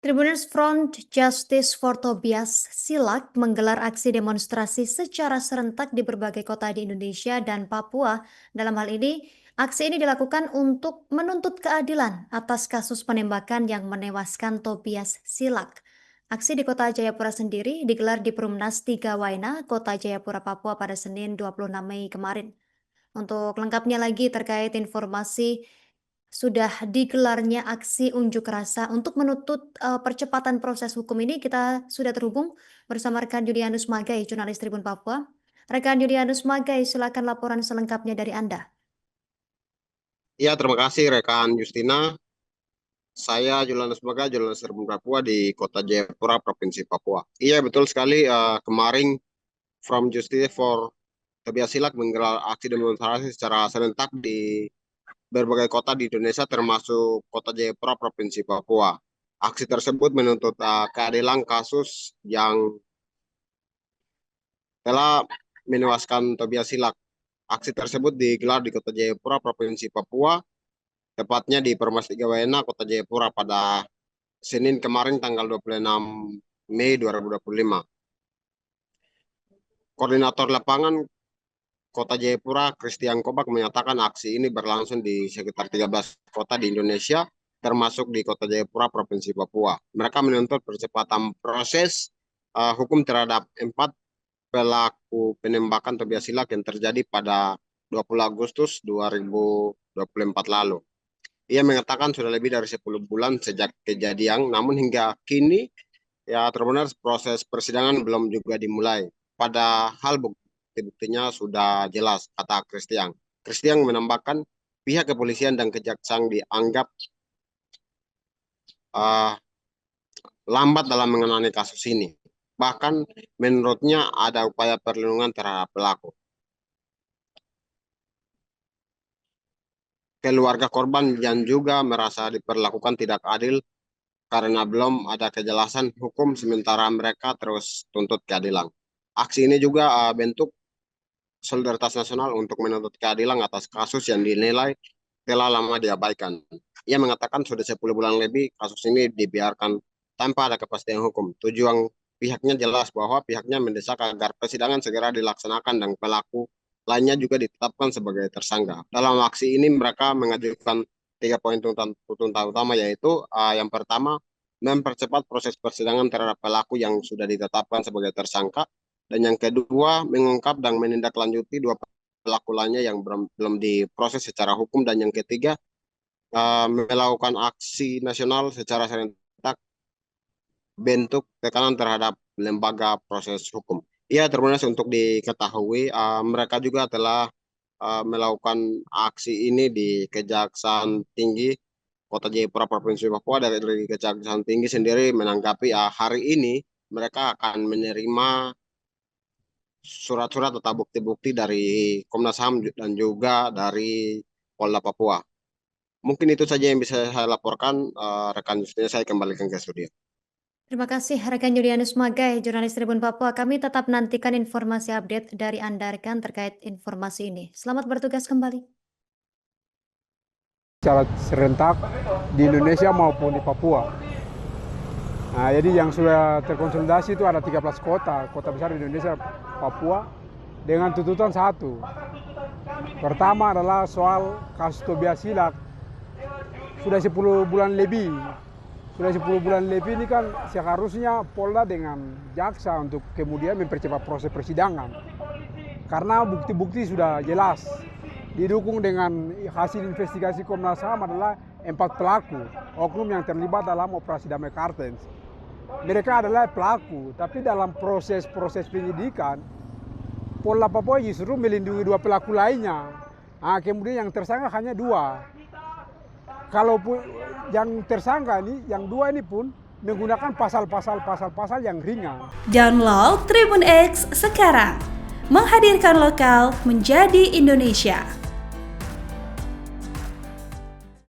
Tribuners Front Justice for Tobias Silak menggelar aksi demonstrasi secara serentak di berbagai kota di Indonesia dan Papua. Dalam hal ini, aksi ini dilakukan untuk menuntut keadilan atas kasus penembakan yang menewaskan Tobias Silak. Aksi di kota Jayapura sendiri digelar di Perumnas 3 Waena, kota Jayapura, Papua pada Senin 26 Mei kemarin. Untuk lengkapnya lagi terkait informasi sudah digelarnya aksi unjuk rasa untuk menuntut percepatan proses hukum ini, kita sudah terhubung bersama rekan Julianus Magai, jurnalis Tribun Papua. Rekan Julianus Magai, silakan laporan selengkapnya dari Anda. Ya, terima kasih rekan Justina. Saya Julianus Maga, jurnalis Tribun Papua di Kota Jayapura, Provinsi Papua. Iya, betul sekali. Kemarin From Justice for Tobias Silak menggelar aksi demonstrasi secara serentak di berbagai kota di Indonesia, termasuk Kota Jayapura, Provinsi Papua. Aksi tersebut menuntut keadilan kasus yang telah menewaskan Tobias Silak. Aksi tersebut digelar di Kota Jayapura, Provinsi Papua, tepatnya di Perumnas 3 Waena, Kota Jayapura pada Senin kemarin tanggal 26 Mei 2025. Koordinator lapangan Kota Jayapura, Christian Kobak, menyatakan aksi ini berlangsung di sekitar 13 kota di Indonesia, termasuk di Kota Jayapura, Provinsi Papua. Mereka menuntut percepatan proses hukum terhadap 4 pelaku penembakan Tobias Silak yang terjadi pada 20 Agustus 2024 lalu. Ia mengatakan sudah lebih dari 10 bulan sejak kejadian, namun hingga kini ya terbenar proses persidangan belum juga dimulai. Padahal bukti-buktinya sudah jelas, kata Christian. Christian menambahkan pihak kepolisian dan kejaksaan dianggap lambat dalam menangani kasus ini. Bahkan menurutnya ada upaya perlindungan terhadap pelaku. Keluarga korban yang juga merasa diperlakukan tidak adil karena belum ada kejelasan hukum, sementara mereka terus tuntut keadilan. Aksi ini juga bentuk solidaritas nasional untuk menuntut keadilan atas kasus yang dinilai telah lama diabaikan. Ia mengatakan sudah 10 bulan lebih kasus ini dibiarkan tanpa ada kepastian hukum. Tujuan pihaknya jelas bahwa pihaknya mendesak agar persidangan segera dilaksanakan dan pelaku lainnya juga ditetapkan sebagai tersangka. Dalam aksi ini mereka mengajukan 3 poin tuntutan utama, yaitu yang pertama, mempercepat proses persidangan terhadap pelaku yang sudah ditetapkan sebagai tersangka, dan yang kedua, mengungkap dan menindaklanjuti 2 pelaku lainnya yang belum diproses secara hukum, dan yang ketiga, melakukan aksi nasional secara serentak bentuk tekanan terhadap lembaga proses hukum. Ya, terus untuk diketahui, mereka juga telah melakukan aksi ini di Kejaksaan Tinggi Kota Jayapura, Provinsi Papua. Dari Kejaksaan Tinggi sendiri menanggapi hari ini mereka akan menerima surat-surat atau bukti-bukti dari Komnas HAM dan juga dari Polda Papua. Mungkin itu saja yang bisa saya laporkan. Rekan Justina, saya kembalikan ke studio. Terima kasih rekan Julianus Magai, jurnalis Tribun Papua. Kami tetap nantikan informasi update dari Anda rekan terkait informasi ini. Selamat bertugas kembali. Secara serentak di Indonesia maupun di Papua. Nah, jadi yang sudah terkonsolidasi itu ada 13 kota besar di Indonesia, Papua, dengan tuntutan satu. Pertama adalah soal kasus Tobias Silak. Sudah 10 bulan lebih. Sudah 10 bulan lebih ini kan seharusnya Polda dengan jaksa untuk kemudian mempercepat proses persidangan. Karena bukti-bukti sudah jelas. Didukung dengan hasil investigasi Komnas HAM adalah 4 pelaku oknum yang terlibat dalam operasi damai Kartens. Mereka adalah pelaku, tapi dalam proses penyidikan, Polda Papua justru melindungi 2 pelaku lainnya. Nah, kemudian yang tersangka hanya 2. Kalaupun yang tersangka ini, yang 2 ini pun menggunakan pasal-pasal yang ringan. Download Tribun X sekarang, menghadirkan lokal menjadi Indonesia.